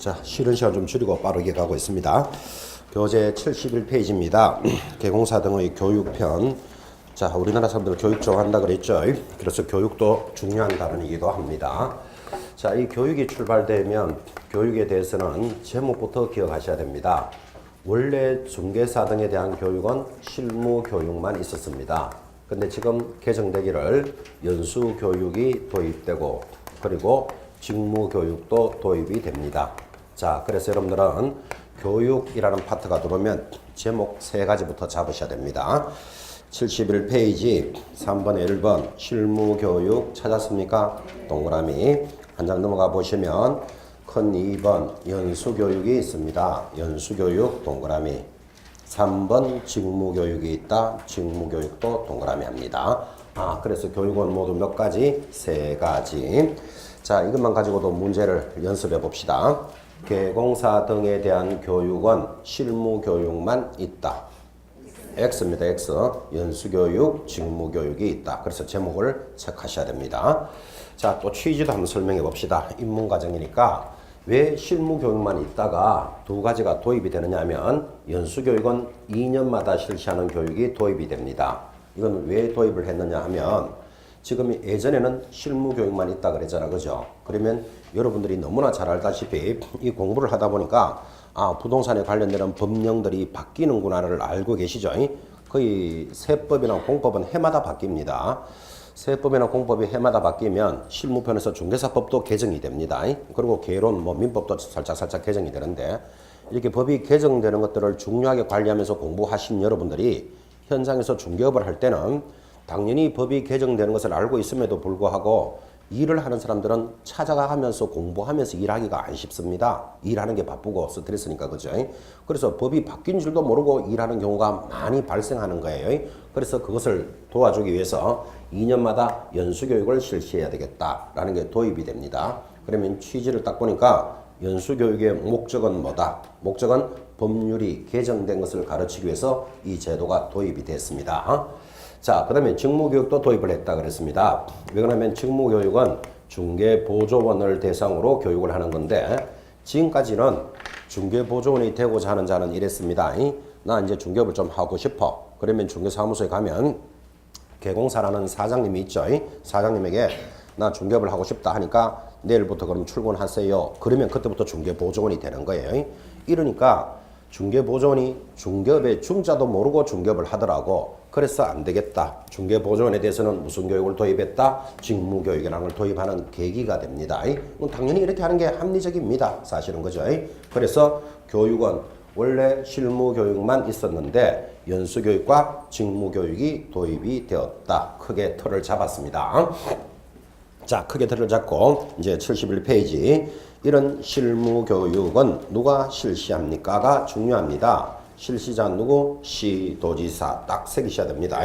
자, 쉬는 시간 좀 줄이고 빠르게 가고 있습니다. 교재 71페이지입니다. 개공사 등의 교육편. 자, 우리나라 사람들 교육 좋아한다 그랬죠. 그래서 교육도 중요한 단어이기도 합니다. 자, 이 교육이 출발되면 교육에 대해서는 제목부터 기억하셔야 됩니다. 원래 중개사 등에 대한 교육은 실무 교육만 있었습니다. 근데 지금 개정되기를 연수 교육이 도입되고 그리고 직무 교육도 도입이 됩니다. 자, 그래서 여러분들은 교육이라는 파트가 들어오면 제목 3가지부터 잡으셔야 됩니다. 71페이지 3번에 1번 실무교육 찾았습니까? 동그라미 한 장 넘어가 보시면 큰 2번 연수교육이 있습니다. 연수교육 동그라미 3번 직무교육이 있다. 직무교육도 동그라미 합니다. 그래서 교육은 모두 몇 가지? 3가지. 자, 이것만 가지고도 문제를 연습해 봅시다. 개공사 등에 대한 교육은 실무교육만 있다. X입니다. X. 연수교육, 직무교육이 있다. 그래서 제목을 체크하셔야 됩니다. 자, 또 취지도 한번 설명해 봅시다. 입문과정이니까 왜 실무교육만 있다가 2가지가 도입이 되느냐 하면 연수교육은 2년마다 실시하는 교육이 도입이 됩니다. 이건 왜 도입을 했느냐 하면 지금 예전에는 실무교육만 있다 그랬잖아. 그죠? 그러면 여러분들이 너무나 잘 알다시피 이 공부를 하다 보니까 부동산에 관련되는 법령들이 바뀌는구나를 알고 계시죠? 거의 세법이나 공법은 해마다 바뀝니다. 세법이나 공법이 해마다 바뀌면 실무편에서 중개사법도 개정이 됩니다. 그리고 개론, 민법도 살짝 개정이 되는데 이렇게 법이 개정되는 것들을 중요하게 관리하면서 공부하신 여러분들이 현장에서 중개업을 할 때는 당연히 법이 개정되는 것을 알고 있음에도 불구하고 일을 하는 사람들은 찾아가면서 공부하면서 일하기가 안 쉽습니다. 일하는 게 바쁘고 스트레스니까. 그죠? 그래서 법이 바뀐 줄도 모르고 일하는 경우가 많이 발생하는 거예요. 그래서 그것을 도와주기 위해서 2년마다 연수교육을 실시해야 되겠다라는 게 도입이 됩니다. 그러면 취지를 딱 보니까 연수교육의 목적은 뭐다? 목적은 법률이 개정된 것을 가르치기 위해서 이 제도가 도입이 됐습니다. 자, 그 다음에 직무교육도 도입을 했다 그랬습니다. 왜 그러냐면 직무교육은 중개보조원을 대상으로 교육을 하는 건데 지금까지는 중개보조원이 되고자 하는 자는 이랬습니다. 나 이제 중개업을 좀 하고 싶어. 그러면 중개사무소에 가면 개공사라는 사장님이 있죠. 사장님에게 나 중개업을 하고 싶다 하니까 내일부터 그럼 출근하세요. 그러면 그때부터 중개보조원이 되는 거예요. 이러니까 중개보조원이 중개업의 중자도 모르고 중개업을 하더라고. 그래서 안 되겠다. 중개보조원에 대해서는 무슨 교육을 도입했다? 직무교육이라는 걸 도입하는 계기가 됩니다. 당연히 이렇게 하는 게 합리적입니다. 사실은. 그죠? 그래서 교육은 원래 실무교육만 있었는데 연수교육과 직무교육이 도입이 되었다. 크게 틀을 잡았습니다. 자, 크게 틀을 잡고 이제 71페이지 이런 실무교육은 누가 실시합니까가 중요합니다. 실시자 누구? 시도지사 딱 새기셔야 됩니다.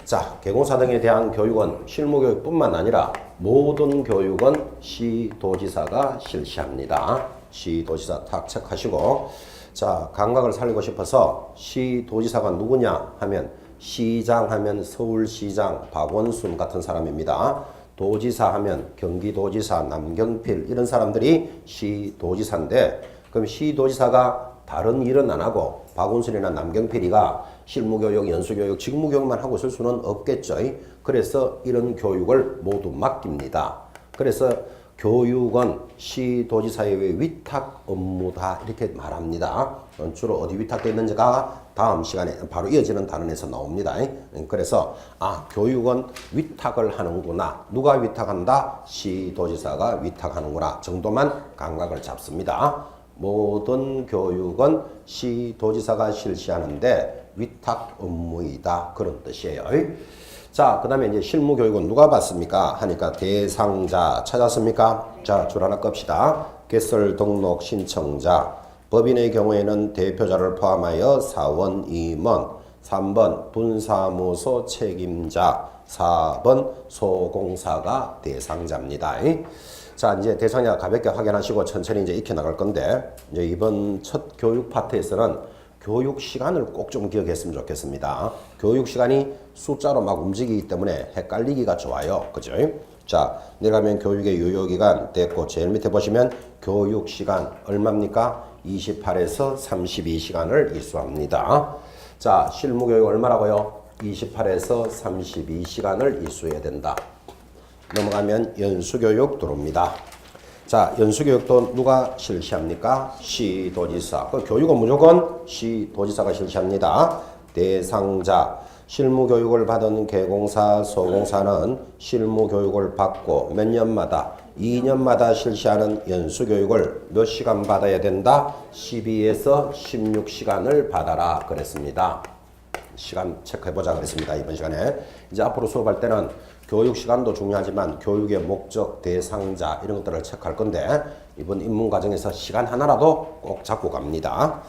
자, 개공사 등에 대한 교육은 실무교육뿐만 아니라 모든 교육은 시도지사가 실시합니다. 시도지사 딱 체크하시고 자, 감각을 살리고 싶어서 시도지사가 누구냐 하면 시장 하면 서울시장 박원순 같은 사람입니다. 도지사 하면 경기도지사 남경필 이런 사람들이 시도지사인데 그럼 시도지사가 다른 일은 안 하고 박원순이나 남경필이가 실무교육, 연수교육, 직무교육만 하고 있을 수는 없겠죠. 그래서 이런 교육을 모두 맡깁니다. 그래서 교육은 시도지사의 위탁 업무다 이렇게 말합니다. 주로 어디 위탁되어 있는지가 다음 시간에 바로 이어지는 단원에서 나옵니다. 그래서 교육은 위탁을 하는구나. 누가 위탁한다? 시도지사가 위탁하는구나 정도만 감각을 잡습니다. 모든 교육은 시도지사가 실시하는데 위탁 업무이다. 그런 뜻이에요. 자, 그 다음에 이제 실무교육은 누가 받습니까? 하니까 대상자 찾았습니까? 자, 줄 하나 끕시다. 개설 등록 신청자. 법인의 경우에는 대표자를 포함하여 사원, 임원. 3번 분사무소 책임자. 4번 소공사가 대상자입니다. 자, 이제 대상자 가볍게 확인하시고 천천히 이제 익혀 나갈 건데 이제 이번 첫 교육 파트에서는 교육 시간을 꼭 좀 기억했으면 좋겠습니다. 교육 시간이 숫자로 막 움직이기 때문에 헷갈리기가 좋아요. 그죠? 자, 내려가면 교육의 유효기간 됐고 제일 밑에 보시면 교육시간 얼마입니까? 28에서 32시간을 이수합니다. 자, 실무교육 얼마라고요? 28에서 32시간을 이수해야 된다. 넘어가면 연수교육 들어옵니다. 자, 연수교육도 누가 실시합니까? 시도지사. 그 교육은 무조건 시도지사가 실시합니다. 대상자. 실무교육을 받은 개공사, 소공사는 실무교육을 받고 몇 년마다 2년마다 실시하는 연수교육을 몇 시간 받아야 된다? 12에서 16시간을 받아라 그랬습니다. 시간 체크해보자 그랬습니다. 이번 시간에. 이제 앞으로 수업할 때는 교육 시간도 중요하지만 교육의 목적, 대상자 이런 것들을 체크할 건데 이번 입문 과정에서 시간 하나라도 꼭 잡고 갑니다.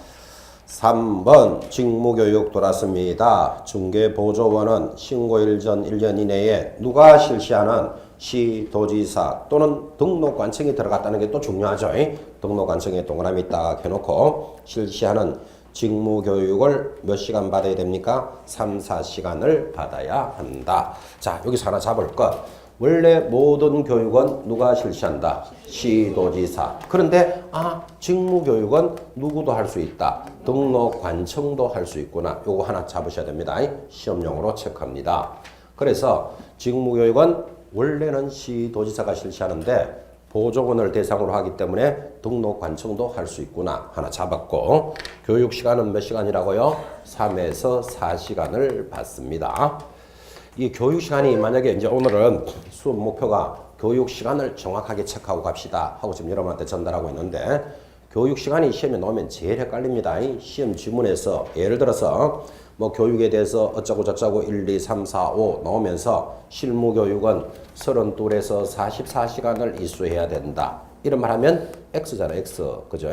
3번 직무교육 돌았습니다. 중개보조원은 신고일 전 1년 이내에 누가 실시하는 시도지사 또는 등록관청이 들어갔다는 게 또 중요하죠. 등록관청에 동그라미 딱 해놓고 실시하는 직무교육을 몇 시간 받아야 됩니까? 3, 4시간을 받아야 한다. 자, 여기서 하나 잡을 것. 원래 모든 교육은 누가 실시한다? 시도지사. 그런데 직무교육은 누구도 할 수 있다. 등록관청도 할 수 있구나. 요거 하나 잡으셔야 됩니다. 시험용으로 체크합니다. 그래서 직무교육은 원래는 시도지사가 실시하는데 보조원을 대상으로 하기 때문에 등록관청도 할 수 있구나. 하나 잡았고 교육시간은 몇 시간이라고요? 3에서 4시간을 받습니다. 이 교육시간이 만약에 이제 오늘은 수업 목표가 교육시간을 정확하게 체크하고 갑시다 하고 지금 여러분한테 전달하고 있는데 교육시간이 시험에 나오면 제일 헷갈립니다. 시험 지문에서 예를 들어서 뭐 교육에 대해서 어쩌고 저쩌고 1, 2, 3, 4, 5 나오면서 실무교육은 32에서 44시간을 이수해야 된다. 이런 말 하면 X잖아, X. 그죠?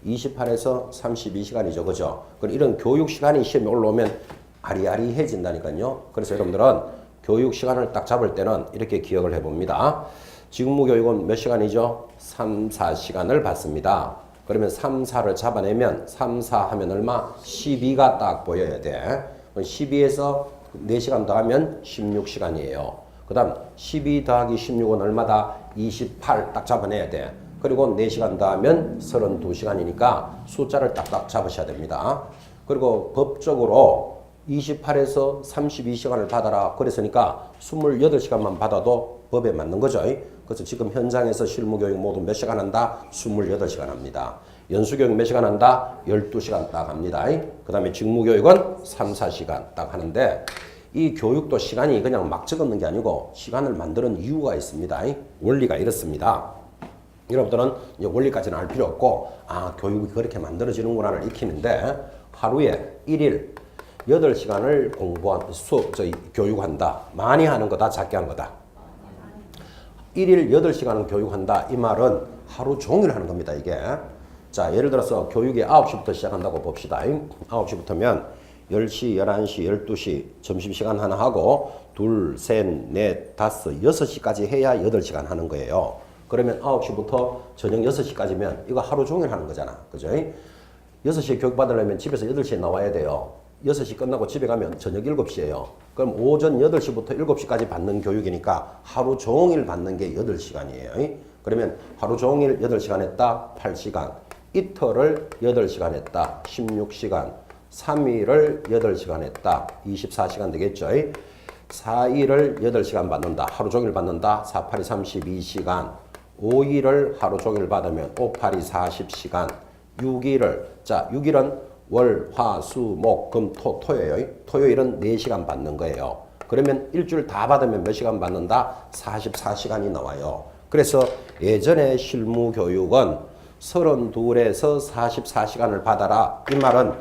28에서 32시간이죠. 그죠? 그럼 이런 교육시간이 시험에 올라오면 아리아리해진다니까요. 그래서 여러분들은 교육 시간을 딱 잡을 때는 이렇게 기억을 해봅니다. 직무교육은 몇 시간이죠? 3, 4시간을 받습니다. 그러면 3, 4를 잡아내면 3, 4 하면 얼마? 12가 딱 보여야 돼. 12에서 4시간 더하면 16시간이에요. 그 다음 12 더하기 16은 얼마다? 28 딱 잡아내야 돼. 그리고 4시간 더하면 32시간이니까 숫자를 딱딱 잡으셔야 됩니다. 그리고 법적으로 28에서 32시간을 받아라 그랬으니까 28시간만 받아도 법에 맞는 거죠. 그래서 지금 현장에서 실무교육 모두 몇 시간 한다? 28시간 합니다. 연수교육 몇 시간 한다? 12시간 딱 합니다. 그 다음에 직무교육은 3, 4시간 딱 하는데 이 교육도 시간이 그냥 막 적었는 게 아니고 시간을 만드는 이유가 있습니다. 원리가 이렇습니다. 여러분들은 이제 원리까지는 알 필요 없고 교육이 그렇게 만들어지는구나를 익히는데 하루에 1일 8시간을 교육한다. 많이 하는 거다, 작게 하는 거다. 1일 8시간은 교육한다. 이 말은 하루 종일 하는 겁니다, 이게. 자, 예를 들어서 교육이 9시부터 시작한다고 봅시다. 9시부터면 10시, 11시, 12시 점심시간 하나 하고 2, 3, 4, 5, 6시까지 해야 8시간 하는 거예요. 그러면 9시부터 저녁 6시까지면 이거 하루 종일 하는 거잖아. 그죠? 6시에 교육 받으려면 집에서 8시에 나와야 돼요. 6시 끝나고 집에 가면 저녁 7시예요. 그럼 오전 8시부터 7시까지 받는 교육이니까 하루 종일 받는 게 8시간이에요. 그러면 하루 종일 8시간 했다, 8시간. 이틀을 8시간 했다, 16시간. 3일을 8시간 했다, 24시간 되겠죠. 4일을 8시간 받는다, 하루 종일 받는다, 4, 8이 32시간. 5일을 하루 종일 받으면 5, 8이 40시간. 6일은 월, 화, 수, 목, 금, 토, 토요일. 토요일은 4시간 받는 거예요. 그러면 일주일 다 받으면 몇 시간 받는다? 44시간이 나와요. 그래서 예전에 실무교육은 32에서 44시간을 받아라. 이 말은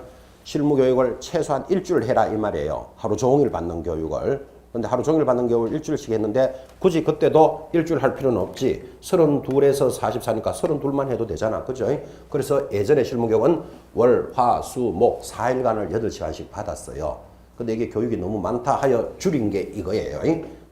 실무교육을 최소한 일주일 해라 이 말이에요. 하루 종일 받는 교육을. 근데 하루 종일 받는 교육을 일주일씩 했는데 굳이 그때도 일주일 할 필요는 없지. 32에서 44니까 32만 해도 되잖아. 그죠? 그래서 예전에 실무교육은 월, 화, 수, 목 4일간을 8시간씩 받았어요. 근데 이게 교육이 너무 많다 하여 줄인 게 이거예요.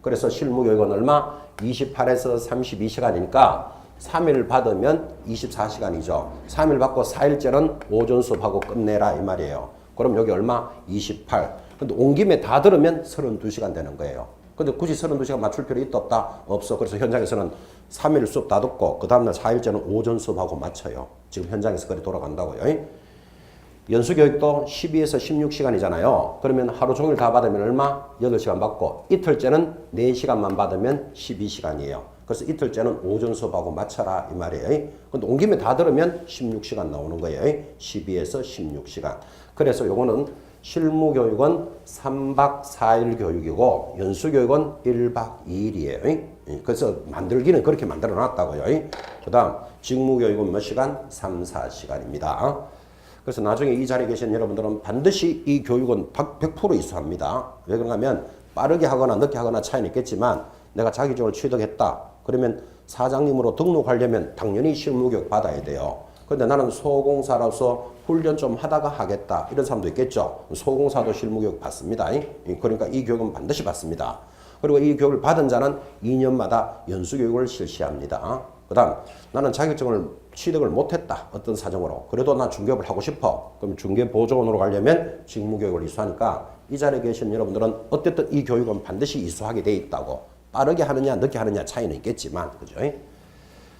그래서 실무교육은 얼마? 28에서 32시간이니까 3일 받으면 24시간이죠. 3일 받고 4일째는 오전 수업하고 끝내라 이 말이에요. 그럼 여기 얼마? 28. 근데 온 김에 다 들으면 32시간 되는 거예요. 근데 굳이 32시간 맞출 필요 있다 없다? 없어. 그래서 현장에서는 3일 수업 다 듣고 그 다음날 4일째는 오전 수업하고 맞춰요. 지금 현장에서 그래 돌아간다고요. 연수교육도 12에서 16시간이잖아요. 그러면 하루 종일 다 받으면 얼마? 8시간 받고 이틀째는 4시간만 받으면 12시간이에요. 그래서 이틀째는 오전 수업하고 맞춰라 이 말이에요. 근데 온 김에 다 들으면 16시간 나오는 거예요. 12에서 16시간. 그래서 요거는 실무교육은 3박 4일 교육이고 연수교육은 1박 2일이에요. 그래서 만들기는 그렇게 만들어 놨다고요. 그 다음 직무교육은 몇 시간? 3, 4시간입니다. 그래서 나중에 이 자리에 계신 여러분들은 반드시 이 교육은 100% 있어야 합니다. 왜 그런가 하면 빠르게 하거나 늦게 하거나 차이는 있겠지만 내가 자격증을 취득했다. 그러면 사장님으로 등록하려면 당연히 실무교육 받아야 돼요. 근데 나는 소공사로서 훈련 좀 하다가 하겠다. 이런 사람도 있겠죠. 소공사도 실무교육 받습니다. 그러니까 이 교육은 반드시 받습니다. 그리고 이 교육을 받은 자는 2년마다 연수교육을 실시합니다. 그 다음 나는 자격증을 취득을 못했다. 어떤 사정으로. 그래도 나 중개업을 하고 싶어. 그럼 중개보조원으로 가려면 직무교육을 이수하니까 이 자리에 계신 여러분들은 어쨌든 이 교육은 반드시 이수하게 돼 있다고. 빠르게 하느냐 늦게 하느냐 차이는 있겠지만 그죠?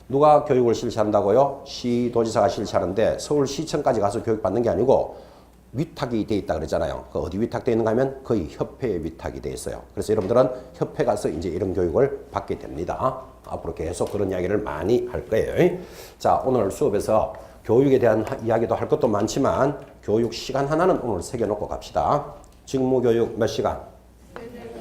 누가 교육을 실시한다고요? 시도지사가 실시하는데 서울시청까지 가서 교육받는 게 아니고 위탁이 돼 있다 그랬잖아요. 그 어디 위탁돼 있는가 하면 거의 협회에 위탁이 돼 있어요. 그래서 여러분들은 협회 가서 이제 이런 교육을 받게 됩니다. 앞으로 계속 그런 이야기를 많이 할 거예요. 자, 오늘 수업에서 교육에 대한 이야기도 할 것도 많지만 교육 시간 하나는 오늘 새겨놓고 갑시다. 직무교육 몇 시간?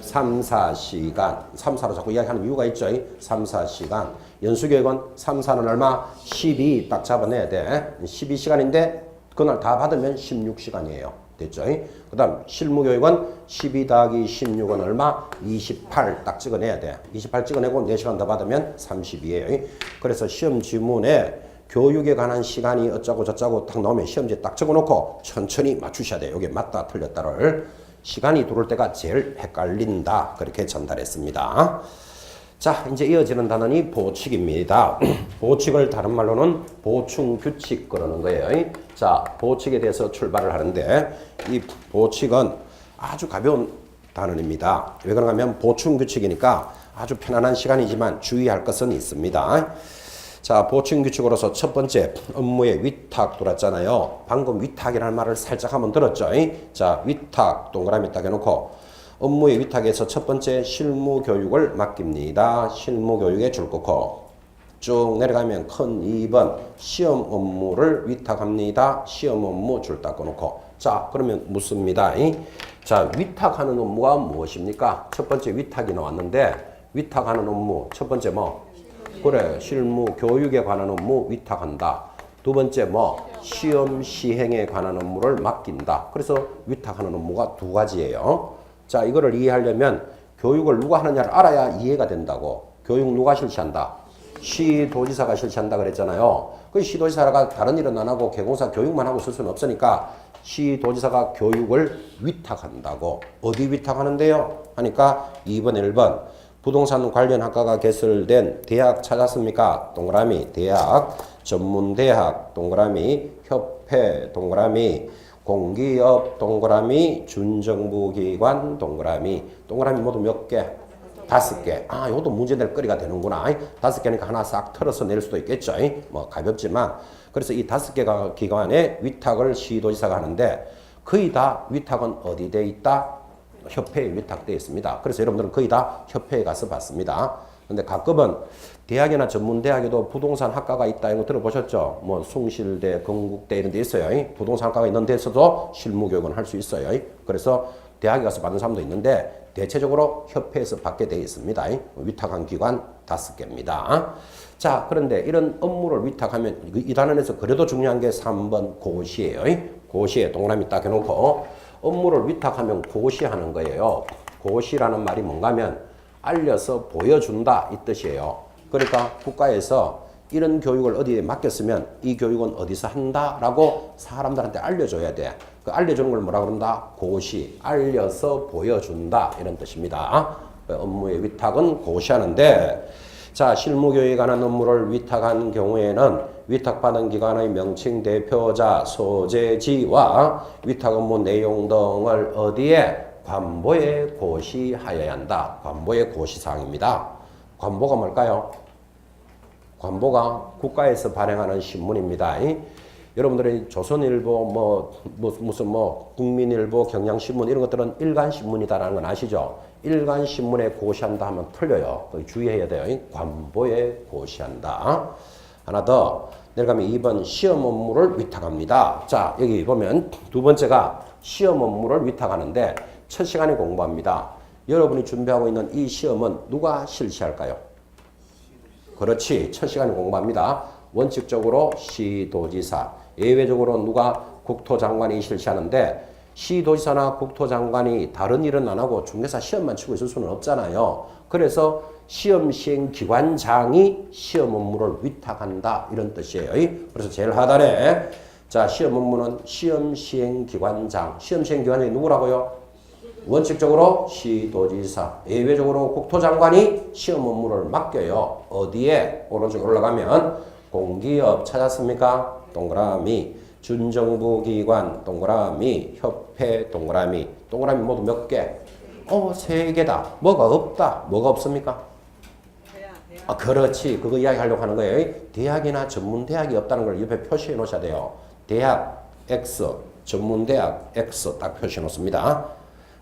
3, 4시간. 3, 4로 자꾸 이야기하는 이유가 있죠. 3, 4시간. 연수교육은 3, 4는 얼마? 12 딱 잡아내야 돼. 12시간인데 그날 다 받으면 16시간이에요. 됐죠? 그 다음 실무교육은 12 더하기 16은 얼마? 28 딱 찍어내야 돼. 28 찍어내고 4시간 더 받으면 30이에요. 그래서 시험 지문에 교육에 관한 시간이 어쩌고 저쩌고 딱 나오면 시험지에 딱 적어놓고 천천히 맞추셔야 돼요. 이게 맞다 틀렸다를. 시간이 들어올 때가 제일 헷갈린다. 그렇게 전달했습니다. 자, 이제 이어지는 단어는 보칙입니다. 보칙을 다른 말로는 보충규칙 그러는 거예요. 자, 보칙에 대해서 출발을 하는데 이 보칙은 아주 가벼운 단어입니다. 왜 그런가 하면 보충규칙이니까 아주 편안한 시간이지만 주의할 것은 있습니다. 자, 보충규칙으로서 첫 번째 업무의 위탁 들었잖아요. 방금 위탁이라는 말을 살짝 한번 들었죠. 자, 위탁 동그라미 딱 해놓고 업무의 위탁에서 첫 번째 실무교육을 맡깁니다. 실무교육에 줄 긋고 쭉 내려가면 큰 2번 시험 업무를 위탁합니다. 시험 업무 줄 딱 꺼놓고 자, 그러면 묻습니다. 자, 위탁하는 업무가 무엇입니까? 첫 번째 위탁이 나왔는데 위탁하는 업무 첫 번째 뭐? 그래, 실무 교육에 관한 업무 위탁한다. 두 번째 뭐? 시험 시행에 관한 업무를 맡긴다. 그래서 위탁하는 업무가 두 가지예요. 자, 이거를 이해하려면 교육을 누가 하느냐를 알아야 이해가 된다고. 교육 누가 실시한다? 시도지사가 실시한다 그랬잖아요. 그 시도지사가 다른 일은 안 하고 개공사 교육만 하고 쓸 수는 없으니까 시도지사가 교육을 위탁한다고. 어디 위탁하는데요? 하니까 2번, 1번. 부동산 관련 학과가 개설된 대학 찾았습니까? 동그라미 대학, 전문대학 동그라미, 협회 동그라미, 공기업 동그라미, 준정부기관 동그라미. 동그라미 모두 몇 개? 5개. 아, 이것도 문제 낼 거리가 되는구나. 5개니까 하나 싹 털어서 낼 수도 있겠죠. 뭐 가볍지만. 그래서 이 5개가 기관에 위탁을 시도지사가 하는데 거의 다 위탁은 어디 돼 있다? 협회에 위탁되어 있습니다. 그래서 여러분들은 거의 다 협회에 가서 받습니다. 근데 가끔은 대학이나 전문대학에도 부동산 학과가 있다 이거 들어보셨죠? 뭐 숭실대, 건국대 이런 데 있어요. 부동산 학과가 있는 데서도 실무교육은 할 수 있어요. 그래서 대학에 가서 받는 사람도 있는데 대체적으로 협회에서 받게 되어 있습니다. 위탁한 기관 5개입니다. 자, 그런데 이런 업무를 위탁하면 이 단원에서 그래도 중요한 게 3번 고시예요. 고시에 동그라미 딱 해놓고 업무를 위탁하면 고시하는 거예요. 고시라는 말이 뭔가 하면 알려서 보여준다 이 뜻이에요. 그러니까 국가에서 이런 교육을 어디에 맡겼으면 이 교육은 어디서 한다라고 사람들한테 알려줘야 돼. 그 알려주는 걸 뭐라 그런다? 고시, 알려서 보여준다 이런 뜻입니다. 업무의 위탁은 고시하는데 자, 실무교육에 관한 업무를 위탁한 경우에는 위탁받은 기관의 명칭, 대표자, 소재지와 위탁 업무 내용 등을 어디에 관보에 고시하여야 한다. 관보의 고시사항입니다. 관보가 뭘까요? 관보가 국가에서 발행하는 신문입니다. 여러분들이 조선일보, 무슨 국민일보, 경향신문 이런 것들은 일간신문이다라는 건 아시죠? 일간신문에 고시한다 하면 틀려요. 주의해야 돼요. 관보에 고시한다. 하나 더 내려가면 2번 시험 업무를 위탁합니다. 자, 여기 보면 두 번째가 시험 업무를 위탁하는데 첫 시간에 공부합니다. 여러분이 준비하고 있는 이 시험은 누가 실시할까요? 그렇지. 첫 시간에 공부합니다. 원칙적으로 시도지사, 예외적으로 누가 국토장관이 실시하는데 시도지사나 국토장관이 다른 일은 안 하고 중개사 시험만 치고 있을 수는 없잖아요. 그래서 시험 시행 기관장이 시험 업무를 위탁한다 이런 뜻이에요. 그래서 제일 하단에 자 시험 업무는 시험 시행 기관장, 시험 시행 기관장이 누구라고요? 원칙적으로 시도지사, 예외적으로 국토장관이 시험 업무를 맡겨요. 어디에? 오른쪽 올라가면 공기업 찾았습니까? 동그라미, 준정부기관 동그라미, 협회 동그라미, 동그라미 모두 몇 개? 3개다. 뭐가 없다? 뭐가 없습니까? 대학. 그렇지. 그거 이야기하려고 하는 거예요. 대학이나 전문대학이 없다는 걸 옆에 표시해 놓으셔야 돼요. 대학 X, 전문대학 X 딱 표시해 놓습니다.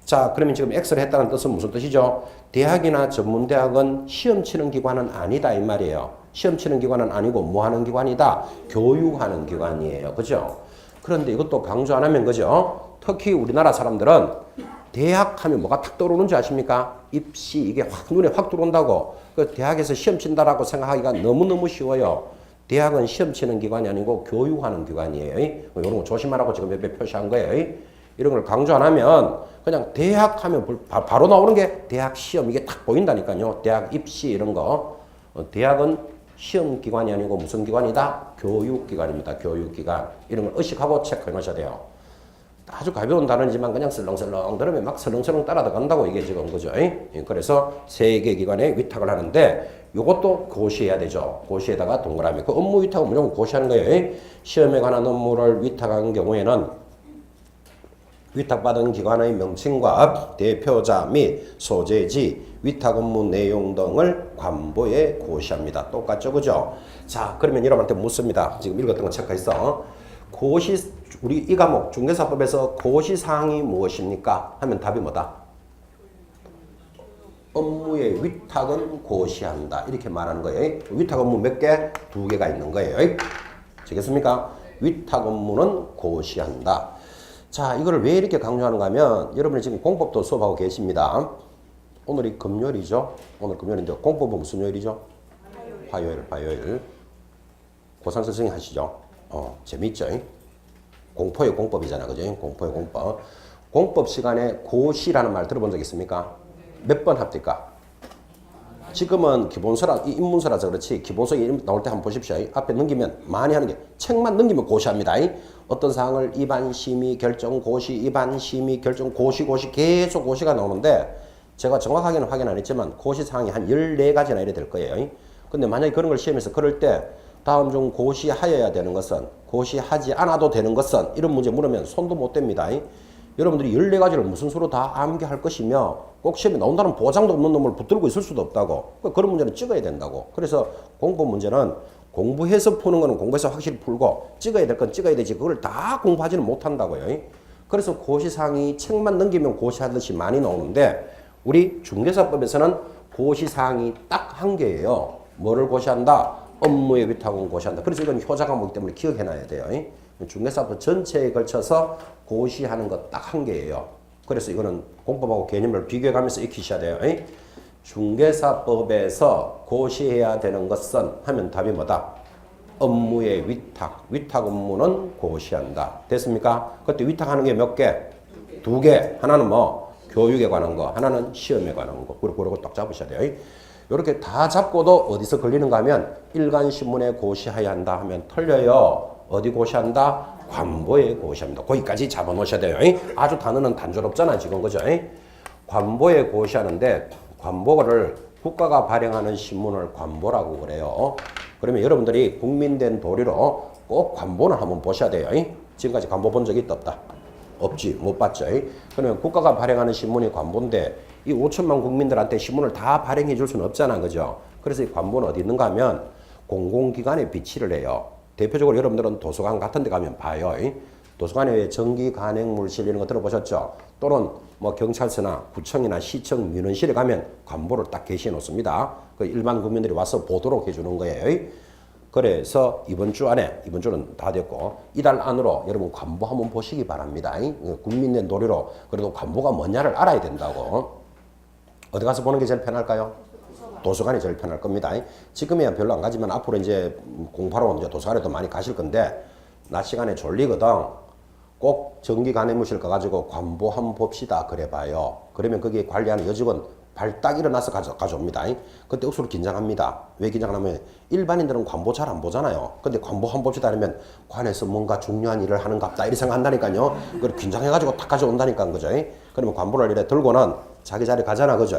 자, 그러면 지금 X를 했다는 뜻은 무슨 뜻이죠? 대학이나 전문대학은 시험 치는 기관은 아니다 이 말이에요. 시험 치는 기관은 아니고 뭐 하는 기관이다? 교육하는 기관이에요. 그죠? 그런데 이것도 강조 안 하면 그죠? 특히 우리나라 사람들은 대학 하면 뭐가 탁 떠오르는지 아십니까? 입시 이게 확 눈에 확 들어온다고. 그 대학에서 시험 친다라고 생각하기가 너무너무 쉬워요. 대학은 시험 치는 기관이 아니고 교육하는 기관이에요. 이런 거 조심하라고 지금 옆에 표시한 거예요. 이런 걸 강조 안 하면 그냥 대학 하면 바로 나오는 게 대학 시험 이게 딱 보인다니까요. 대학 입시 이런 거. 대학은 시험 기관이 아니고 무슨 기관이다? 교육기관입니다. 교육기관. 이런 걸 의식하고 체크해 놓으셔야 돼요. 아주 가벼운 단어지만 그냥 설렁설렁 들으면 막 설렁설렁 따라 들어간다고 이게 지금 그죠? 그래서 3개 기관에 위탁을 하는데 이것도 고시해야 되죠. 고시에다가 동그라미. 그 업무 위탁은 무조건 고시하는 거예요. 시험에 관한 업무를 위탁한 경우에는 위탁받은 기관의 명칭과 대표자 및 소재지, 위탁 업무 내용 등을 관보에 고시합니다. 똑같죠, 그죠? 자, 그러면 여러분한테 묻습니다. 지금 읽었던 거 체크했어. 우리 이 과목 중개사법에서 고시사항이 무엇입니까? 하면 답이 뭐다? 업무의 위탁은 고시한다. 이렇게 말하는 거예요. 위탁 업무 몇 개? 2개가 있는 거예요. 되겠습니까? 위탁 업무는 고시한다. 자, 이거를 왜 이렇게 강조하는가 하면 여러분이 지금 공법도 수업하고 계십니다. 오늘이 금요일이죠. 오늘 금요일인데 공법은 무슨 요일이죠? 화요일. 고3 선생님 하시죠? 재밌죠? 공포의 공법이잖아. 그죠? 공포의 공법. 공법 시간에 고시라는 말 들어본 적 있습니까? 몇 번 합니까? 지금은 기본서라, 인문서라서 그렇지 기본서 나올 때 한번 보십시오. 앞에 넘기면 많이 하는 게 책만 넘기면 고시합니다. 어떤 사항을 입안, 심의, 결정, 고시, 입안, 심의, 결정, 고시 계속 고시가 나오는데 제가 정확하게는 확인 안 했지만 고시 사항이 한 14가지나 이래 될 거예요. 근데 만약에 그런 걸 시험에서 그럴 때 다음 중 고시하여야 되는 것은, 고시하지 않아도 되는 것은 이런 문제 물으면 손도 못 댑니다. 여러분들이 14가지를 무슨 수로 다 암기할 것이며 꼭 시험에 나온다는 보장도 없는 놈을 붙들고 있을 수도 없다고. 그런 문제는 찍어야 된다고. 그래서 공법 문제는 공부해서 푸는 거는 공부해서 확실히 풀고 찍어야 될 건 찍어야 되지 그걸 다 공부하지는 못한다고요. 그래서 고시사항이 책만 넘기면 고시하듯이 많이 나오는데 우리 중개사법에서는 고시사항이 딱 한 개예요. 뭐를 고시한다? 업무의 위탁은 고시한다. 그래서 이건 효자 과목이기 때문에 기억해놔야 돼요. 중개사법 전체에 걸쳐서 고시하는 것 딱 한 개예요. 그래서 이거는 공법하고 개념을 비교해가면서 익히셔야 돼요. 중개사법에서 고시해야 되는 것은 하면 답이 뭐다? 업무의 위탁. 위탁 업무는 고시한다. 됐습니까? 그때 위탁하는 게 몇 개? 2개. 하나는 뭐? 교육에 관한 거. 하나는 시험에 관한 거. 그러고 딱 잡으셔야 돼요. 이렇게 다 잡고도 어디서 걸리는가 하면 일간신문에 고시해야 한다 하면 틀려요. 어디 고시한다? 관보에 고시합니다. 거기까지 잡아놓으셔야 돼요. 아주 단어는 단조롭잖아 지금 그죠? 관보에 고시하는데 관보를 국가가 발행하는 신문을 관보라고 그래요. 그러면 여러분들이 국민된 도리로 꼭 관보는 한번 보셔야 돼요. 지금까지 관보 본 적이 있다 없다? 없지. 못 봤죠. 그러면 국가가 발행하는 신문이 관보인데 이 5천만 국민들한테 신문을 다 발행해 줄 수는 없잖아. 그죠? 그래서 이 관보는 어디 있는가 하면 공공기관에 비치를 해요. 대표적으로 여러분들은 도서관 같은 데 가면 봐요. 도서관에 왜 전기 간행물 실리는 거 들어보셨죠? 또는 뭐 경찰서나 구청이나 시청 민원실에 가면 관보를 딱 게시해 놓습니다. 그 일반 국민들이 와서 보도록 해주는 거예요. 그래서 이번 주는 다 됐고 이달 안으로 여러분 관보 한번 보시기 바랍니다. 국민의 놀이로 그래도 관보가 뭐냐를 알아야 된다고. 어디 가서 보는 게 제일 편할까요? 도서관이 제일 편할 겁니다. 지금이야 별로 안 가지만 앞으로 이제 공부하러 이제 도서관에도 많이 가실 건데 낮 시간에 졸리거든. 꼭 전기 간행무실 가가지고 관보 한번 봅시다. 그래 봐요. 그러면 거기에 관리하는 여직원 발 딱 일어나서 가져옵니다. 그때 억수로 긴장합니다. 왜 긴장하냐면 일반인들은 관보 잘 안 보잖아요. 근데 관보 한번 봅시다 하면 관에서 뭔가 중요한 일을 하는갑다 이렇게 생각한다니까요. 그걸 긴장해가지고 딱 가져온다니까 그죠? 그러면 관보를 이래 들고는 자기 자리 가잖아 그죠?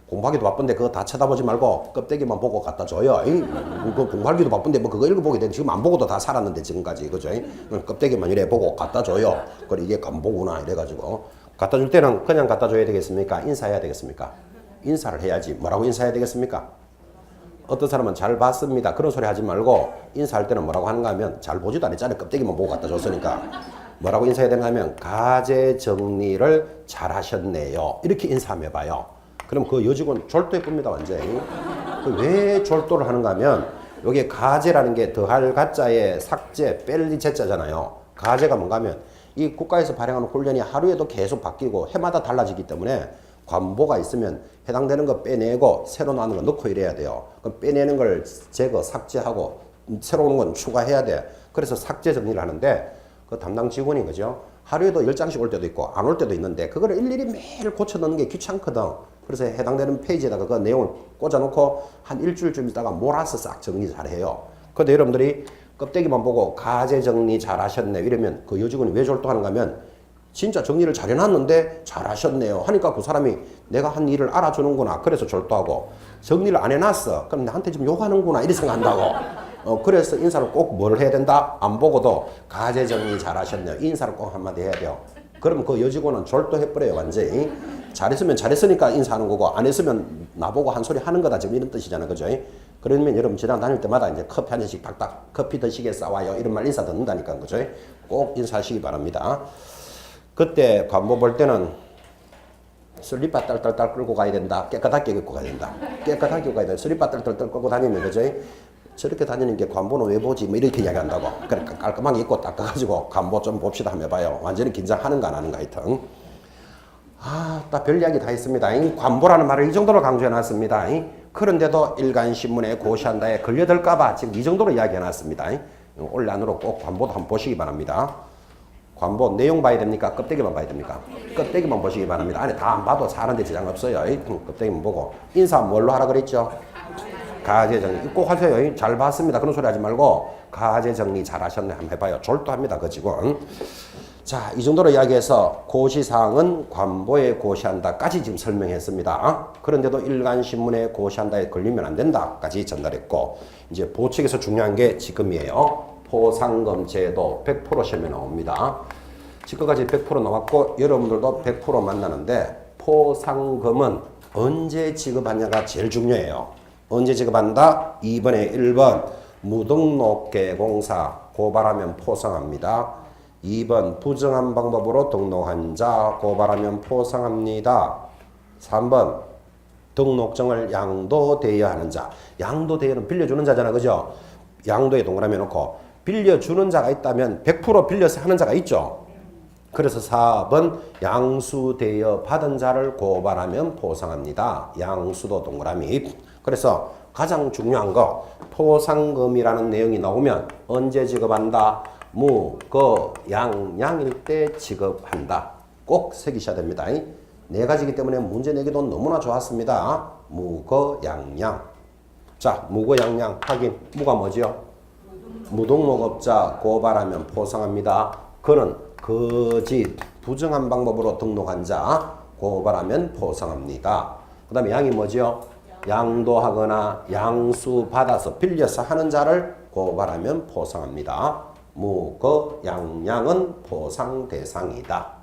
공부하기도 바쁜데 그거 다 쳐다보지 말고 껍데기만 보고 갖다 줘요. 그 공부하기도 바쁜데 뭐 그거 읽어보게 돼. 지금 안 보고도 다 살았는데 지금까지 그죠? 껍데기만 이래 보고 갖다 줘요. 그래 이게 관보구나 이래가지고 갖다 줄 때는 그냥 갖다 줘야 되겠습니까? 인사해야 되겠습니까? 인사를 해야지. 뭐라고 인사해야 되겠습니까? 어떤 사람은 잘 봤습니다. 그런 소리 하지 말고 인사할 때는 뭐라고 하는가 하면 잘 보지도 않았잖아요. 껍데기만 보고 갖다 줬으니까. 뭐라고 인사해야 되는가 하면 가제 정리를 잘 하셨네요. 이렇게 인사하며 봐요. 그럼 그 여직원 졸도해 봅니다. 완전히. 왜 졸도를 하는가 하면 여기에 가제라는 게 더할 가자에 삭제, 뺄리 제자잖아요. 가제가 뭔가 하면 이 국가에서 발행하는 훈련이 하루에도 계속 바뀌고 해마다 달라지기 때문에 관보가 있으면 해당되는 거 빼내고 새로 나오는 거 넣고 이래야 돼요. 그럼 빼내는 걸 제거, 삭제하고 새로 오는 건 추가해야 돼. 그래서 삭제 정리를 하는데 그 담당 직원이 그죠? 하루에도 10장씩 올 때도 있고 안 올 때도 있는데 그거를 일일이 매일 고쳐 넣는 게 귀찮거든. 그래서 해당되는 페이지에다가 그 내용을 꽂아놓고 한 일주일쯤 있다가 몰아서 싹 정리 잘해요. 근데 여러분들이 껍데기만 보고 가제 정리 잘 하셨네 이러면 그 여직원이 왜 졸도하는가 하면 진짜 정리를 잘 해놨는데 잘하셨네요 하니까 그 사람이 내가 한 일을 알아주는구나 그래서 졸도하고 정리를 안 해놨어 그럼 나한테 좀 욕하는구나 이렇게 생각한다고 그래서 인사를 꼭 뭘 해야 된다? 안 보고도 가제 정리 잘하셨네요 인사를 꼭 한마디 해야 돼요. 그럼 그 여직원은 졸도해버려요 완전히. 잘했으면 잘했으니까 인사하는 거고 안 했으면 나보고 한 소리 하는 거다 지금 이런 뜻이잖아요 그죠? 그러면 여러분 지나고 다닐 때마다 이제 커피 한 잔씩 탁탁 커피 드시게 싸와요 이런 말 인사 듣는다니까 그죠? 꼭 인사하시기 바랍니다. 그때 관보 볼 때는 슬리퍼 딸딸딸 끌고 가야 된다. 깨끗하게 입고 가야 된다. 깨끗하게 입고 가야 된다. 슬리퍼 딸딸딸 끌고 다니면 그죠? 저렇게 다니는 게 관보는 왜 보지? 뭐 이렇게 이야기한다고. 그러니까 깔끔하게 입고 닦아가지고 관보 좀 봅시다 하며 봐요. 완전히 긴장하는가 안 하는가 하여튼. 딱 별 이야기 다 있습니다. 관보라는 말을 이 정도로 강조해 놨습니다. 그런데도 일간신문에 고시한다에 걸려들까봐 지금 이 정도로 이야기해 놨습니다. 올 안으로 꼭 관보도 한번 보시기 바랍니다. 관보 내용 봐야 됩니까? 껍데기만 봐야 됩니까? 껍데기만 보시기 바랍니다. 안에 다 안 봐도 사는데 지장 없어요. 껍데기만 보고. 인사 뭘로 하라 그랬죠? 가제 정리. 꼭 하세요. 잘 봤습니다. 그런 소리 하지 말고 가제 정리 잘 하셨네. 한번 해봐요. 졸도합니다. 그 직원. 자, 이 정도로 이야기해서 고시사항은 관보에 고시한다까지 지금 설명했습니다. 그런데도 일간신문에 고시한다에 걸리면 안 된다까지 전달했고 이제 보측에서 중요한 게 지금이에요. 포상금 제도 100% 시험에 나옵니다. 지금까지 100% 나왔고 여러분들도 100% 만나는데 포상금은 언제 지급하냐가 제일 중요해요. 언제 지급한다? 2번에 1번 무등록 개공사 고발하면 포상합니다. 2번 부정한 방법으로 등록한 자 고발하면 포상합니다. 3번 등록증을 양도대여 하는 자. 양도대여는 빌려주는 자잖아. 그죠? 양도에 동그라미 놓고 빌려주는 자가 있다면 100% 빌려서 하는 자가 있죠. 그래서 4번 양수대여 받은 자를 고발하면 포상합니다. 양수도 동그라미. 그래서 가장 중요한 거 포상금이라는 내용이 나오면 언제 지급한다? 양일 때 지급한다. 꼭 새기셔야 됩니다. 네 가지이기 때문에 문제 내기도 너무나 좋았습니다. 양양. 자, 양양 확인. 무가 뭐지요? 무등록업자 고발하면 포상합니다. 그는 거짓 부정한 방법으로 등록한 자 고발하면 포상합니다. 그 다음에 양이 뭐지요? 양도하거나 양수받아서 빌려서 하는 자를 고발하면 포상합니다. 양양은 포상 대상이다.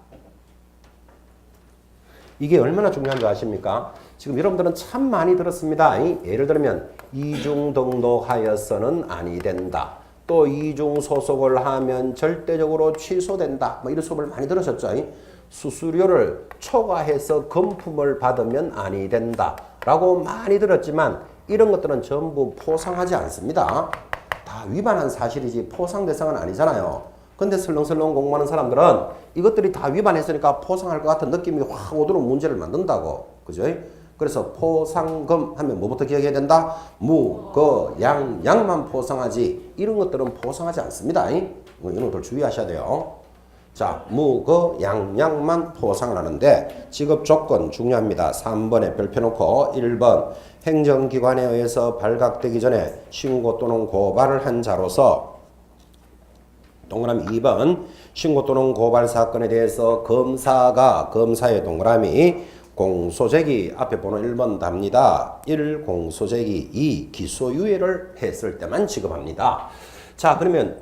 이게 얼마나 중요한 줄 아십니까? 지금 여러분들은 참 많이 들었습니다. 예를 들면 이중 등록하여서는 아니 된다. 또 이중 소속을 하면 절대적으로 취소된다. 뭐 이런 수업을 많이 들으셨죠? 수수료를 초과해서 금품을 받으면 아니 된다. 라고 많이 들었지만 이런 것들은 전부 포상하지 않습니다. 다 위반한 사실이지 포상 대상은 아니잖아요. 근데 설렁설렁 공부하는 사람들은 이것들이 다 위반했으니까 포상할 것 같은 느낌이 확 오도록 문제를 만든다고. 그죠? 그래서 포상금 하면 뭐부터 기억해야 된다? 무, 거, 양, 양만 포상하지 이런 것들은 포상하지 않습니다. 이런 것들 주의하셔야 돼요. 자, 무, 거, 양만 포상을 하는데 지급 조건 중요합니다. 3번에 별표 놓고 1번 행정기관에 의해서 발각되기 전에 신고 또는 고발을 한 자로서 동그라미 2번 신고 또는 고발 사건에 대해서 검사의 동그라미 공소제기 앞에 번호 1번 답니다. 1. 공소제기 2. 기소유예를 했을 때만 지급합니다. 자, 그러면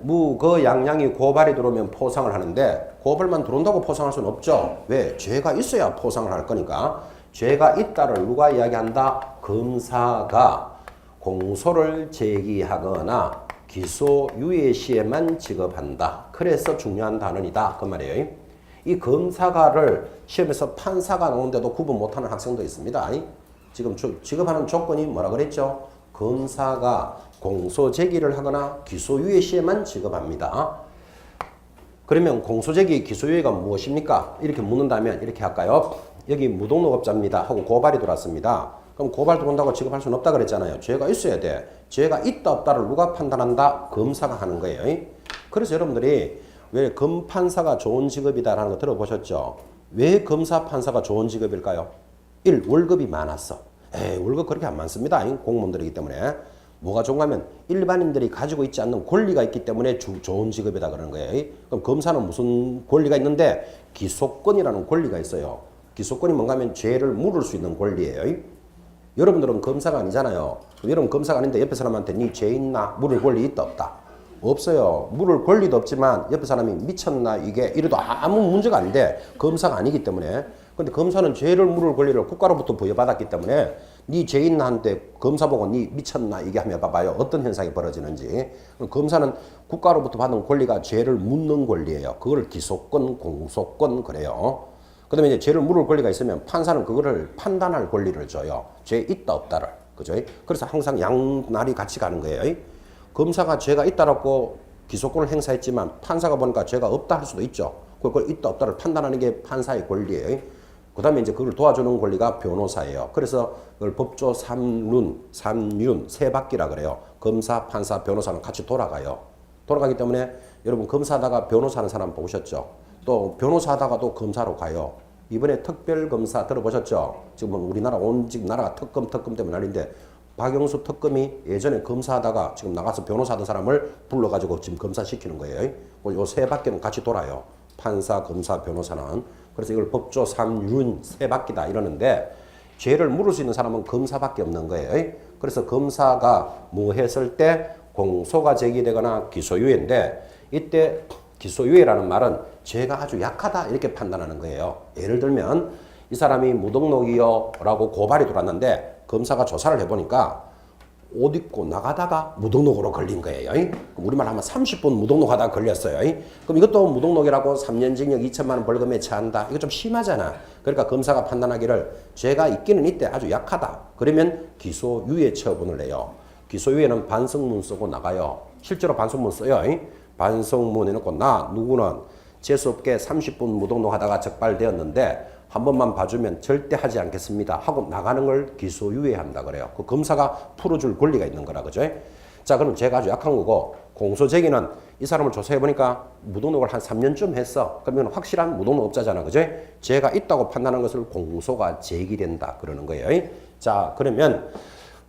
양양이 고발이 들어오면 포상을 하는데 고발만 들어온다고 포상할 수는 없죠. 왜? 죄가 있어야 포상을 할 거니까. 죄가 있다를 누가 이야기한다? 검사가 공소를 제기하거나 기소유예 시에만 지급한다. 그래서 중요한 단원이다. 그 말이에요. 이 검사가를 시험에서 판사가 나오는데도 구분 못하는 학생도 있습니다. 지금 지급하는 조건이 뭐라 그랬죠? 검사가 공소 제기를 하거나 기소유예 시에만 지급합니다. 그러면 공소제기 기소유예가 무엇입니까? 이렇게 묻는다면 이렇게 할까요? 여기 무등록업자입니다 하고 고발이 들어왔습니다. 그럼 고발 들어온다고 지급할 수는 없다 그랬잖아요. 죄가 있어야 돼. 죄가 있다 없다를 누가 판단한다? 검사가 하는 거예요. 그래서 여러분들이 왜 검판사가 좋은 직업이다라는 거 들어보셨죠? 왜 검사 판사가 좋은 직업일까요? 1. 월급이 많았어. 월급 그렇게 안 많습니다. 공무원들이기 때문에. 뭐가 좋은가 하면 일반인들이 가지고 있지 않는 권리가 있기 때문에 좋은 직업이다 그러는 거예요. 그럼 검사는 무슨 권리가 있는데 기소권이라는 권리가 있어요. 기소권이 뭔가 하면 죄를 물을 수 있는 권리예요. 여러분들은 검사가 아니잖아요. 여러분 검사가 아닌데 옆에 사람한테 니 죄 있나? 물을 권리 있다 없다? 없어요. 물을 권리도 없지만 옆에 사람이 미쳤나 이게 이래도 아무 문제가 안 돼. 검사가 아니기 때문에. 근데 검사는 죄를 물을 권리를 국가로부터 부여받았기 때문에 니 죄 있나 한테 검사 보고 니 미쳤나 이게 하면 봐봐요. 어떤 현상이 벌어지는지. 검사는 국가로부터 받은 권리가 죄를 묻는 권리예요. 그걸 기소권, 공소권 그래요. 그 다음에 이제 죄를 물을 권리가 있으면 판사는 그거를 판단할 권리를 줘요. 죄 있다 없다를. 그죠? 그래서 항상 양날이 같이 가는 거예요. 검사가 죄가 있다라고 기소권을 행사했지만 판사가 보니까 죄가 없다 할 수도 있죠. 그걸 있다 없다를 판단하는 게 판사의 권리예요. 그 다음에 이제 그걸 도와주는 권리가 변호사예요. 그래서 그걸 법조 3윤, 세 바퀴라 그래요. 검사, 판사, 변호사는 같이 돌아가요. 돌아가기 때문에 여러분 검사하다가 변호사하는 사람 보셨죠? 또 변호사하다가도 검사로 가요. 이번에 특별검사 들어보셨죠? 지금 우리나라 온 지금 나라가 특검 때문에 난리인데 박영수 특검이 예전에 검사하다가 지금 나가서 변호사 하던 사람을 불러가지고 지금 검사시키는 거예요. 요 세 바퀴는 같이 돌아요. 판사, 검사, 변호사는. 그래서 이걸 법조 3윤 세 바퀴다 이러는데 죄를 물을 수 있는 사람은 검사밖에 없는 거예요. 그래서 검사가 뭐 했을 때 공소가 제기되거나 기소유예인데 이때 기소유예라는 말은 죄가 아주 약하다 이렇게 판단하는 거예요. 예를 들면 이 사람이 무등록이요 라고 고발이 들어왔는데 검사가 조사를 해보니까 옷 입고 나가다가 무등록으로 걸린 거예요. 우리말 하면 30분 무등록하다가 걸렸어요. 그럼 이것도 무등록이라고 3년 징역 2천만 원 벌금에 처한다. 이거 좀 심하잖아. 그러니까 검사가 판단하기를 죄가 있기는 있대 아주 약하다. 그러면 기소유예 처분을 내요. 기소유예는 반성문 쓰고 나가요. 실제로 반성문 써요. 반성문 해놓고 나 누구는 재수없게 30분 무등록하다가 적발되었는데 한 번만 봐주면 절대 하지 않겠습니다 하고 나가는 걸 기소유예한다 그래요. 그 검사가 풀어줄 권리가 있는 거라 그죠? 자, 그럼 제가 아주 약한 거고 공소제기는 이 사람을 조사해보니까 무등록을 한 3년쯤 했어. 그러면 확실한 무등록업자잖아 그죠? 죄가 있다고 판단한 것을 공소가 제기된다 그러는 거예요. 자, 그러면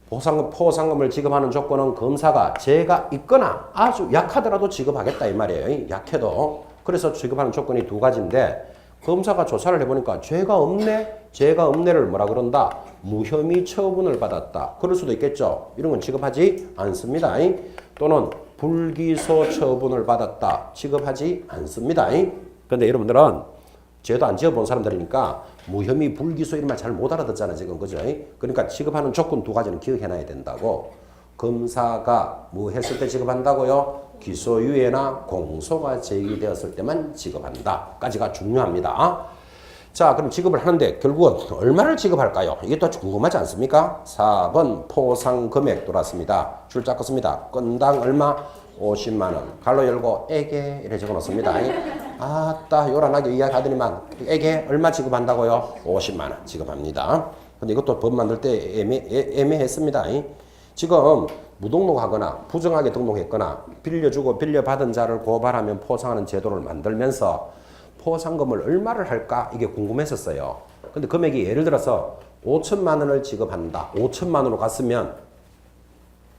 포상금을 지급하는 조건은 검사가 죄가 있거나 아주 약하더라도 지급하겠다 이 말이에요. 약해도. 그래서 지급하는 조건이 두 가지인데 검사가 조사를 해보니까 죄가 없네? 죄가 없네를 뭐라 그런다? 무혐의 처분을 받았다. 그럴 수도 있겠죠. 이런 건 지급하지 않습니다. 또는 불기소 처분을 받았다. 지급하지 않습니다. 그런데 여러분들은 죄도 안 지어본 사람들이니까 무혐의 불기소 이런 말 잘 못 알아듣잖아 지금 그죠? 그러니까 지급하는 조건 두 가지는 기억해놔야 된다고. 검사가 뭐 했을 때 지급한다고요? 기소유예나 공소가 제기되었을 때만 지급한다 까지가 중요합니다. 자, 그럼 지급을 하는데 결국은 얼마를 지급할까요? 이게 또 궁금하지 않습니까? 4번 포상 금액 돌았습니다. 줄자 껐습니다. 건당 얼마? 50만 원. 갈로 열고 에게 이래 적어 놓습니다. 아따 요란하게 이야기하더니만 에게 얼마 지급한다고요? 50만 원 지급합니다. 근데 이것도 법 만들 때 애매했습니다. 지금 무등록하거나 부정하게 등록했거나 빌려주고 빌려받은 자를 고발하면 포상하는 제도를 만들면서 포상금을 얼마를 할까 이게 궁금했었어요. 근데 금액이 예를 들어서 5천만 원을 지급한다. 5천만 원으로 갔으면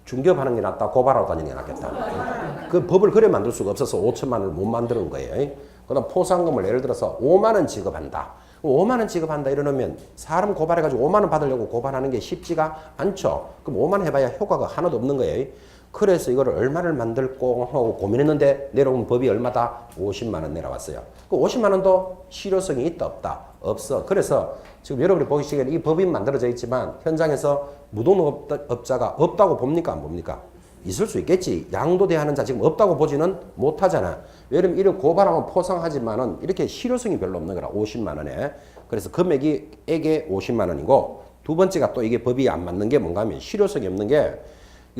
중개업하는 게 낫다. 고발하고 다니는 게 낫겠다. 그 법을 그래 만들 수가 없어서 5천만 원을 못 만드는 거예요. 그다음 포상금을 예를 들어서 5만 원 지급한다. 5만 원 지급한다 이러면 사람 고발해가지고 5만 원 받으려고 고발하는 게 쉽지가 않죠. 그럼 5만 원 해봐야 효과가 하나도 없는 거예요. 그래서 이거를 얼마를 만들고 하고 고민했는데 내려온 법이 얼마다? 50만 원 내려왔어요. 그 50만 원도 실효성이 있다 없다? 없어. 그래서 지금 여러분이 보시기에는 이 법이 만들어져 있지만 현장에서 무등록업자가 없다고 봅니까 안 봅니까? 있을 수 있겠지. 양도대하는 자 지금 없다고 보지는 못하잖아. 왜냐면 이런 고발하면 포상하지만은 이렇게 실효성이 별로 없는 거라 50만 원에. 그래서 금액이 액에 50만 원이고 두 번째가 또 이게 법이 안 맞는 게 뭔가 하면 실효성이 없는 게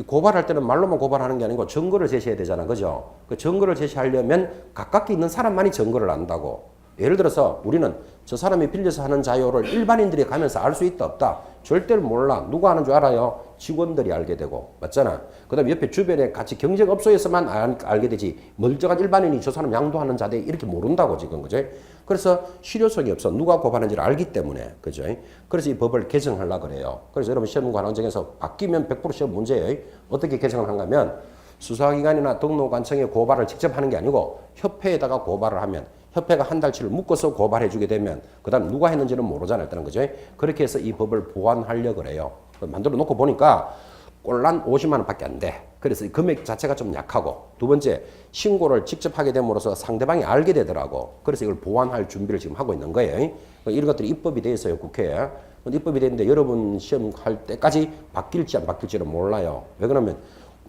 고발할 때는 말로만 고발하는 게 아니고 증거를 제시해야 되잖아. 그죠? 그 증거를 제시하려면 가깝게 있는 사람만이 증거를 안다고. 예를 들어서 우리는 저 사람이 빌려서 하는 자료를 일반인들이 가면서 알 수 있다 없다? 절대로 몰라. 누가 하는 줄 알아요? 직원들이 알게 되고. 맞잖아. 그 다음에 옆에 주변에 같이 경쟁업소에서만 알게 되지. 멀쩡한 일반인이 저 사람 양도하는 자대 이렇게 모른다고 지금. 그죠? 그래서 실효성이 없어. 누가 고발하는지를 알기 때문에. 그죠? 그래서 이 법을 개정하려고 그래요. 그래서 여러분 시험 관행정에서 바뀌면 100% 시험 문제예요. 어떻게 개정을 한가 하면 수사기관이나 등록관청에 고발을 직접 하는 게 아니고 협회에다가 고발을 하면 협회가 한 달치를 묶어서 고발해 주게 되면 그 다음 누가 했는지는 모르잖아요. 일단은 그죠? 그렇게 해서 이 법을 보완하려고 그래요. 만들어 놓고 보니까 꼴란 50만 원밖에 안 돼. 그래서 이 금액 자체가 좀 약하고 두 번째 신고를 직접 하게 됨으로써 상대방이 알게 되더라고. 그래서 이걸 보완할 준비를 지금 하고 있는 거예요. 이런 것들이 입법이 돼 있어요. 국회에. 입법이 됐는데 여러분 시험 할 때까지 바뀔지 안 바뀔지는 몰라요. 왜 그러면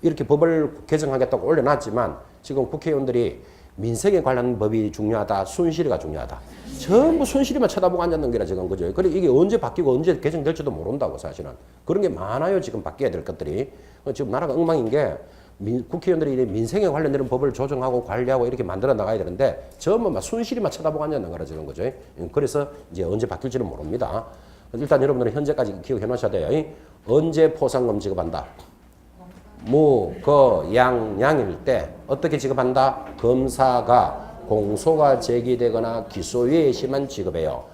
이렇게 법을 개정하겠다고 올려놨지만 지금 국회의원들이 민생에 관련 법이 중요하다, 순실이가 중요하다. 전부 순실이만 쳐다보고 앉았는 게라 지금 그죠? 그래 이게 언제 바뀌고 언제 개정될지도 모른다고 사실은. 그런 게 많아요. 지금 바뀌어야 될 것들이. 지금 나라가 엉망인 게 국회의원들이 민생에 관련되는 법을 조정하고 관리하고 이렇게 만들어 나가야 되는데 전부 막 순실이만 쳐다보고 앉았는 거라 지금 그죠? 그래서 이제 언제 바뀔지는 모릅니다. 일단 여러분들은 현재까지 기억해 놓으셔야 돼요. 언제 포상금 지급한다? 무, 거, 양일 때 어떻게 지급한다? 검사가 공소가 제기되거나 기소유예 시만 지급해요.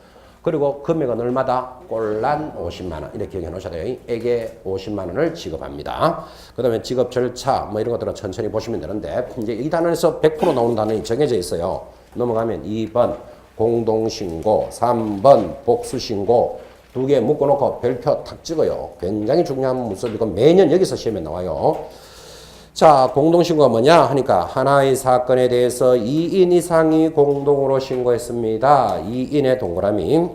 그리고 금액은 얼마다? 꼴란 50만 원. 이렇게 기억해 놓으셔야 돼요. 액에 50만 원을 지급합니다. 그 다음에 지급 절차 뭐 이런 것들은 천천히 보시면 되는데 이제 이 단원에서 100% 나오는 단원이 정해져 있어요. 넘어가면 2번 공동신고, 3번 복수신고 두 개 묶어놓고 별표 탁 찍어요. 굉장히 중요한 문서이고 매년 여기서 시험에 나와요. 자, 공동신고가 뭐냐 하니까 하나의 사건에 대해서 2인 이상이 공동으로 신고했습니다. 2인의 동그라미.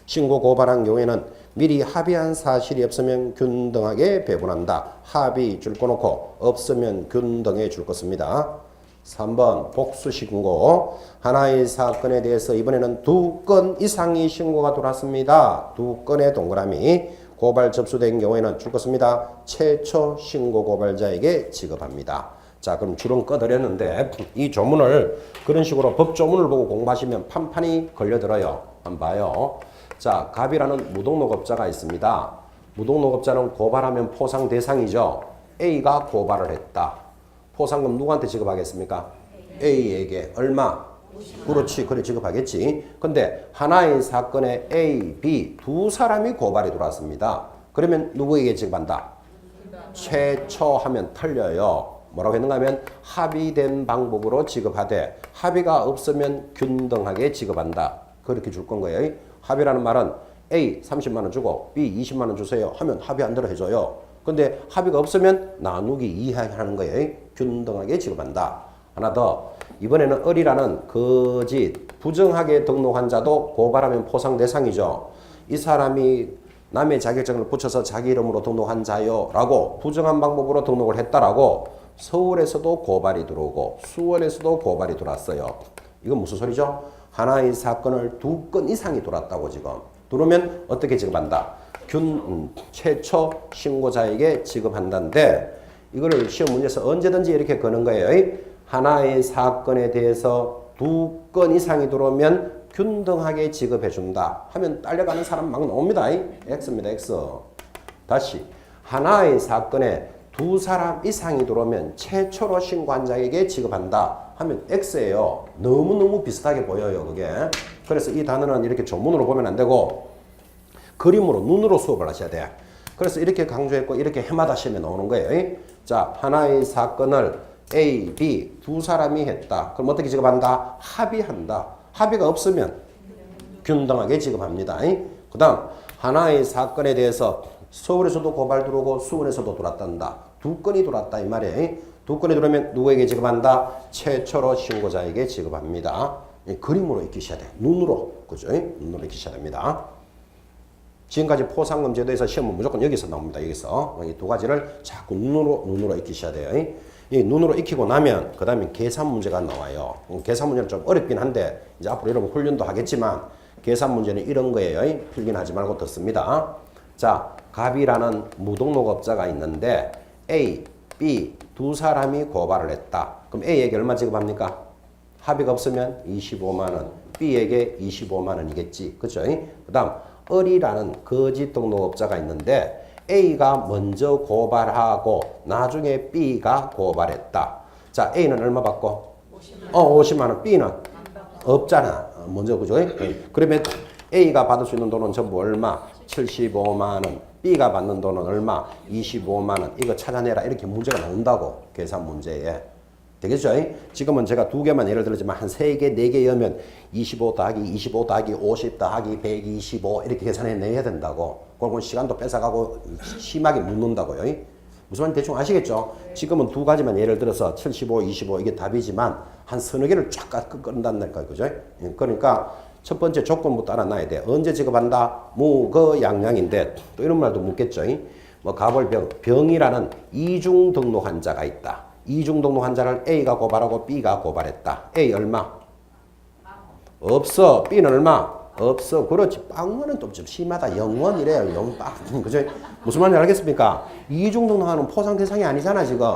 신고 고발한 경우에는 미리 합의한 사실이 없으면 균등하게 배분한다. 합의 줄 거놓고 없으면 균등해 줄 것입니다. 3번 복수신고. 하나의 사건에 대해서 이번에는 2건 이상의 신고가 들어왔습니다. 2건의 동그라미. 고발 접수된 경우에는 줄 것입니다. 최초 신고 고발자에게 지급합니다. 자, 그럼 줄은 꺼드렸는데 이 조문을 그런 식으로 법조문을 보고 공부하시면 판판이 걸려들어요. 한번 봐요. 자, 갑이라는 무등록업자가 있습니다. 무등록업자는 고발하면 포상 대상이죠. A가 고발을 했다. 포상금 누구한테 지급하겠습니까? A에게 얼마? 그렇지, 그래 지급하겠지. 근데 하나의 사건에 A, B 두 사람이 고발이 들어왔습니다. 그러면 누구에게 지급한다? 최초 하면 틀려요. 뭐라고 했는가 하면 합의된 방법으로 지급하되 합의가 없으면 균등하게 지급한다. 그렇게 줄 건 거예요. 합의라는 말은 A 30만 원 주고 B 20만 원 주세요 하면 합의 안 대로 해줘요. 근데 합의가 없으면 나누기 이하하는 거예요. 균등하게 지급한다. 하나 더. 이번에는 을이라는 거짓, 부정하게 등록한 자도 고발하면 포상 대상이죠. 이 사람이 남의 자격증을 붙여서 자기 이름으로 등록한 자요 라고 부정한 방법으로 등록을 했다라고 서울에서도 고발이 들어오고 수원에서도 고발이 들어왔어요. 이건 무슨 소리죠? 하나의 사건을 2건 이상이 들어왔다고 지금. 들어오면 어떻게 지급한다? 최초 신고자에게 지급한다는데 이거를 시험 문제에서 언제든지 이렇게 거는 거예요. 하나의 사건에 대해서 2건 이상이 들어오면 균등하게 지급해준다 하면 딸려가는 사람 막 나옵니다. X입니다. X. 다시 하나의 사건에 2사람 이상이 들어오면 최초로 신고한 자에게 지급한다 하면 X예요. 너무너무 비슷하게 보여요. 그게. 그래서 이 단어는 이렇게 조문으로 보면 안 되고 그림으로 눈으로 수업을 하셔야 돼. 그래서 이렇게 강조했고 이렇게 해마다 시험에 나오는 거예요. 자, 하나의 사건을 A, B 2사람이 했다. 그럼 어떻게 지급한다? 합의한다. 합의가 없으면 균등하게 지급합니다. 그 다음 하나의 사건에 대해서 서울에서도 고발 들어오고 수원에서도 들어왔단다. 2건이 들어왔다 이 말이에요. 2건이 들어오면 누구에게 지급한다? 최초로 신고자에게 지급합니다. 그림으로 익히셔야 돼. 눈으로. 그죠? 눈으로 익히셔야 됩니다. 지금까지 포상금 제도에서 시험은 무조건 여기서 나옵니다. 여기서. 이 2가지를 자꾸 눈으로 익히셔야 돼요. 이 눈으로 익히고 나면 그 다음에 계산 문제가 나와요. 계산 문제는 좀 어렵긴 한데 이제 앞으로 여러분 훈련도 하겠지만 계산 문제는 이런 거예요. 필기하지 말고 듣습니다. 자, 갑이라는 무등록업자가 있는데 A, B 2사람이 고발을 했다. 그럼 A에게 얼마 지급합니까? 합의가 없으면 25만 원, B에게 25만 원이겠지. 그렇죠? 그 다음 을이라는 거짓 등록업자가 있는데 A가 먼저 고발하고 나중에 B가 고발했다. 자, A는 얼마 받고? 50만 원. B는 없잖아. 먼저 그죠? 그러면 A가 받을 수 있는 돈은 전부 얼마? 75만 원. B가 받는 돈은 얼마? 25만 원. 이거 찾아내라. 이렇게 문제가 나온다고. 계산 문제에. 되겠죠? 지금은 제가 2개만 예를 들었지만 한 3개, 4개 여면 25 더하기 25 더하기 50 더하기 125 이렇게 계산해내야 된다고. 그건 시간도 뺏어가고 심하게 묻는다고요. 무슨 말인지 대충 아시겠죠? 지금은 2가지만 예를 들어서 75, 25 이게 답이지만 한 서너 개를 쫙 끈다는 거예요. 그죠? 그러니까 첫 번째 조건부터 알아놔야 돼. 언제 지급한다? 무거양량인데 또 이런 말도 묻겠죠? 뭐 가벌병, 병이라는 이중 등록 환자가 있다. 이중 등록 환자를 A가 고발하고 B가 고발했다. A 얼마? 없어. B는 얼마? 없어. 그렇지. 빵원은 좀 심하다. 0원이래요. 0빵. 그죠? 무슨 말인지 알겠습니까? 이중 등록하는 포상 대상이 아니잖아, 지금.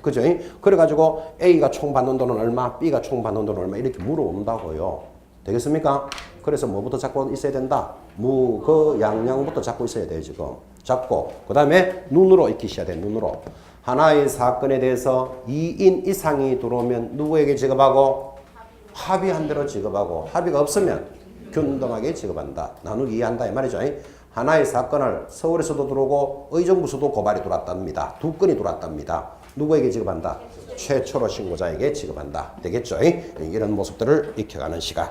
그죠? 그래가지고 A가 총 받는 돈은 얼마? B가 총 받는 돈은 얼마? 이렇게 물어온다고요. 되겠습니까? 그래서 뭐부터 잡고 있어야 된다? 무거양량부터 잡고 있어야 돼요, 지금. 잡고. 그 다음에 눈으로 익히셔야 돼, 눈으로. 하나의 사건에 대해서 2인 이상이 들어오면 누구에게 지급하고? 합의한 대로 지급하고 합의가 없으면 균등하게 지급한다. 나누기 이해한다 이 말이죠. 하나의 사건을 서울에서도 들어오고 의정부서도 고발이 들어왔답니다. 2건이 들어왔답니다. 누구에게 지급한다? 최초로 신고자에게 지급한다. 되겠죠? 이런 모습들을 익혀가는 시간.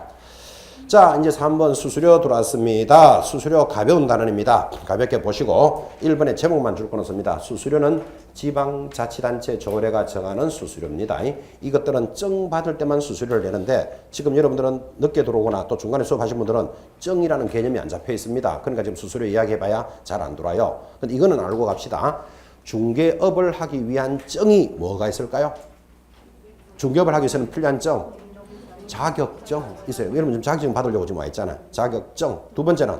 자, 이제 3번 수수료 들어왔습니다. 수수료 가벼운 단원입니다. 가볍게 보시고 1번에 제목만 줄 거는 씁니다. 수수료는 지방자치단체 조례가 정하는 수수료입니다. 이것들은 정 받을 때만 수수료를 내는데 지금 여러분들은 늦게 들어오거나 또 중간에 수업하신 분들은 정이라는 개념이 안 잡혀 있습니다. 그러니까 지금 수수료 이야기해봐야 잘 안 돌아요. 근데 이거는 알고 갑시다. 중개업을 하기 위한 정이 뭐가 있을까요? 중개업을 하기 위해서는 필요한 정. 자격증 있어요. 여러분 지금 자격증 받으려고 지금 와 있잖아. 자격증. 2번째는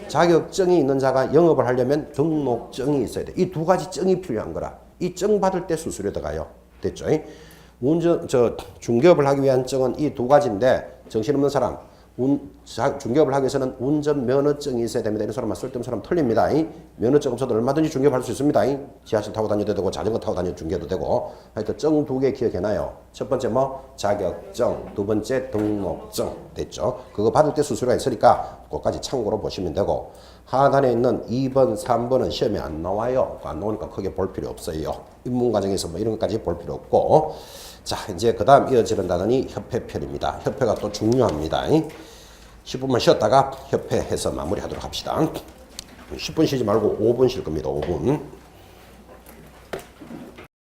자격증이 있는 자가 영업을 하려면 등록증이 있어야 돼. 이 2가지 증이 필요한 거라. 이 증 받을 때 수수료 들어가요. 됐죠? 중개업을 하기 위한 증은 이 2가지인데 정신없는 사람 중개업을 하기 위해서는 운전면허증이 있어야 됩니다. 이런 사람만 쓸데없는 사람 틀립니다. 면허증 없어도 얼마든지 중개업할 수 있습니다. 지하철 타고 다녀도 되고 자전거 타고 다녀도 중개도 되고. 하여튼 증 2개 기억해놔요. 첫 번째 뭐 자격증, 2번째 등록증. 됐죠? 그거 받을 때 수수료가 있으니까 그것까지 참고로 보시면 되고. 하단에 있는 2번, 3번은 시험에 안 나와요. 안 나오니까 크게 볼 필요 없어요. 입문과정에서 뭐 이런 것까지 볼 필요 없고. 자, 이제 그 다음 이어지는 단원이 협회편입니다. 협회가 또 중요합니다. 10분만 쉬었다가 협회해서 마무리하도록 합시다. 10분 쉬지 말고 5분 쉴 겁니다. 5분.